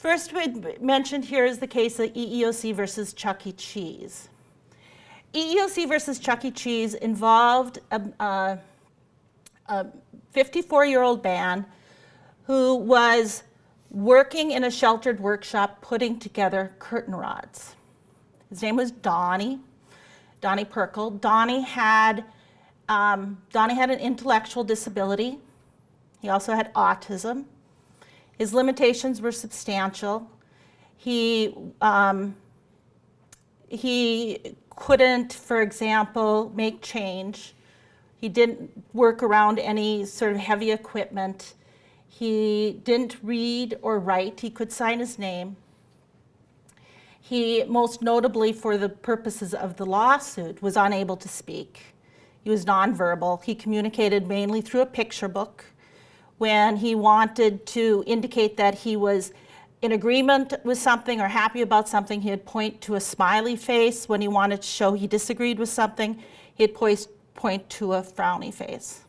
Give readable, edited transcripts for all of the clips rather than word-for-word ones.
First we mentioned here is the case of EEOC versus Chuck E. Cheese. EEOC versus Chuck E. Cheese involved a 54-year-old man who was working in a sheltered workshop putting together curtain rods. His name was Donnie Perkle. Donnie had an intellectual disability. He also had autism. His limitations were substantial. He couldn't, for example, make change. He didn't work around any sort of heavy equipment. He didn't read or write. He could sign his name. He, most notably for the purposes of the lawsuit, was unable to speak. He was nonverbal. He communicated mainly through a picture book. When he wanted to indicate that he was in agreement with something or happy about something, he'd point to a smiley face. When he wanted to show he disagreed with something, he'd point to a frowny face.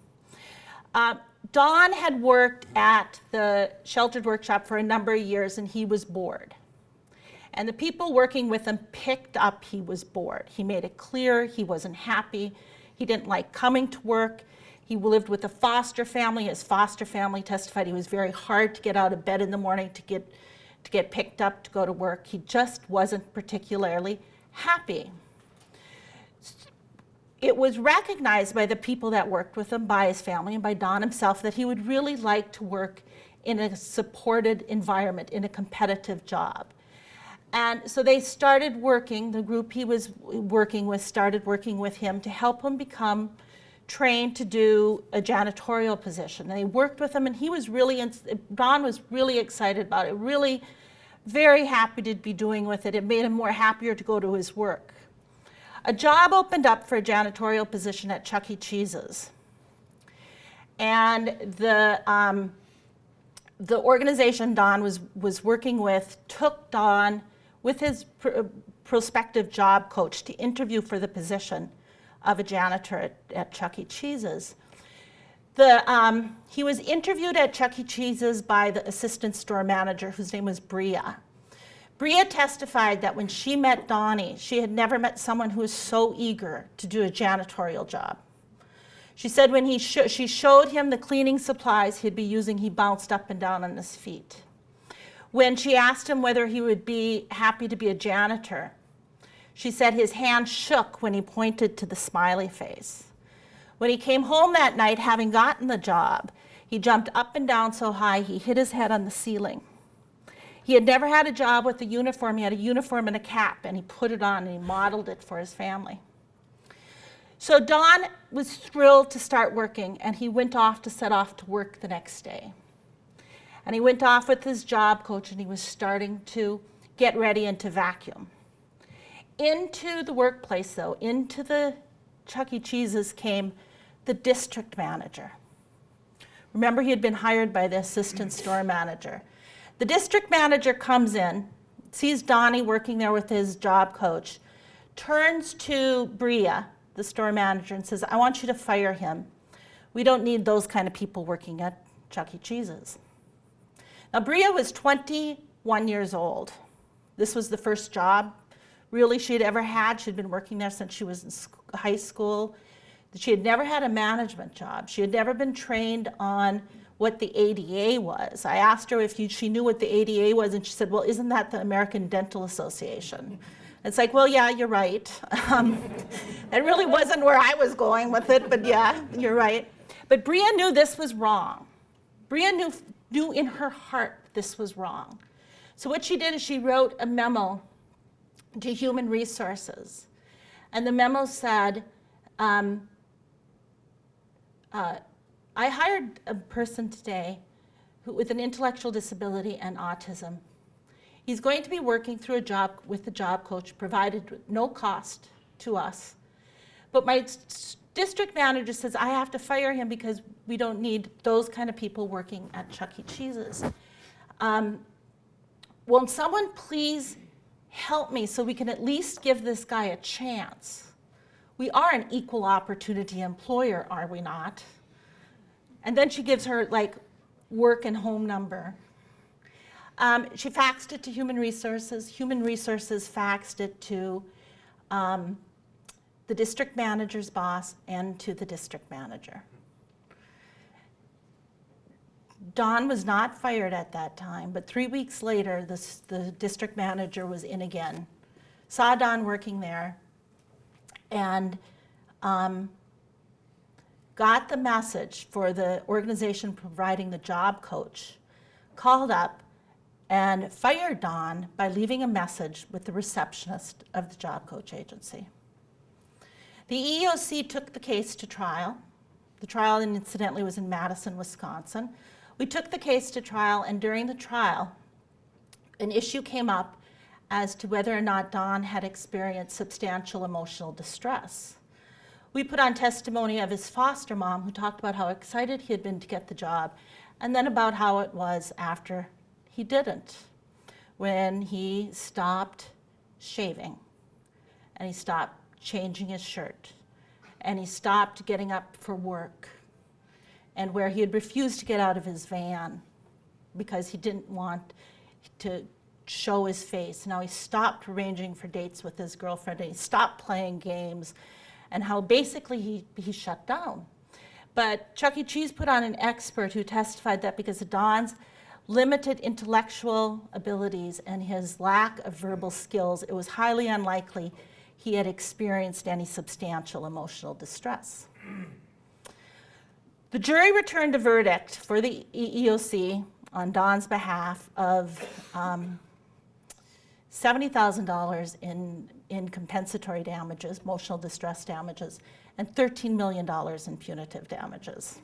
Don had worked at the sheltered workshop for a number of years, and he was bored. And the people working with him picked up he was bored. He made it clear he wasn't happy. He didn't like coming to work. He lived with a foster family. His foster family testified he was very hard to get out of bed in the morning to get picked up to go to work. He just wasn't particularly happy. It was recognized by the people that worked with him, by his family, and by Don himself that he would really like to work in a supported environment, in a competitive job. And so they started working, the group he was working with started working with him to help him become trained to do a janitorial position. And they worked with him, and Don was really excited about it, really very happy to be doing with it. It made him more happier to go to his work. A job opened up for a janitorial position at Chuck E. Cheese's. And the organization Don was working with took Don with his prospective job coach to interview for the position of a janitor at Chuck E. Cheese's. He was interviewed at Chuck E. Cheese's by the assistant store manager, whose name was Bria. Bria testified that when she met Donnie, she had never met someone who was so eager to do a janitorial job. She said when she showed him the cleaning supplies he'd be using, he bounced up and down on his feet. When she asked him whether he would be happy to be a janitor, she said his hand shook when he pointed to the smiley face. When he came home that night, having gotten the job, he jumped up and down so high he hit his head on the ceiling. He had never had a job with a uniform. He had a uniform and a cap, and he put it on and he modeled it for his family. So Don was thrilled to start working, and he went off to set off to work the next day. And he went off with his job coach, and he was starting to get ready and to vacuum. Into the workplace, though, into the Chuck E. Cheese's came the district manager. Remember, he had been hired by the assistant store manager. The district manager comes in, sees Donnie working there with his job coach, turns to Bria, the store manager, and says, "I want you to fire him. We don't need those kind of people working at Chuck E. Cheese's." Now, Bria was 21 years old. This was the first job really she had ever had. She'd been working there since she was in high school. She had never had a management job. She had never been trained on what the ADA was. I asked her if she knew what the ADA was, and she said, "Well, isn't that the American Dental Association?" It's like, well, yeah, you're right. That really wasn't where I was going with it, but yeah, you're right. But Bria knew this was wrong. Bria knew in her heart this was wrong. So what she did is she wrote a memo to Human Resources. And the memo said, I hired a person today with an intellectual disability and autism. He's going to be working through a job with the job coach, provided no cost to us. But my district manager says I have to fire him because we don't need those kind of people working at Chuck E. Cheese's. Won't someone please help me so we can at least give this guy a chance? We are an equal opportunity employer, are we not? And then she gives her like work and home number. She faxed it to Human Resources. Human Resources faxed it to the district manager's boss and to the district manager. Dawn was not fired at that time, but 3 weeks later, the district manager was in again, saw Dawn working there, and got the message for the organization providing the job coach, called up and fired Dawn by leaving a message with the receptionist of the job coach agency. The EEOC took the case to trial. The trial, incidentally, was in Madison, Wisconsin. We took the case to trial, and during the trial, an issue came up as to whether or not Dawn had experienced substantial emotional distress. We put on testimony of his foster mom, who talked about how excited he had been to get the job, and then about how it was after he didn't, when he stopped shaving, and he stopped changing his shirt, and he stopped getting up for work, and where he had refused to get out of his van because he didn't want to show his face. Now he stopped arranging for dates with his girlfriend, and he stopped playing games, and how basically he shut down. But Chuck E. Cheese put on an expert who testified that because of Dawn's limited intellectual abilities and his lack of verbal skills, it was highly unlikely he had experienced any substantial emotional distress. The jury returned a verdict for the EEOC on Dawn's behalf of $70,000 in compensatory damages, emotional distress damages, and $13 million in punitive damages.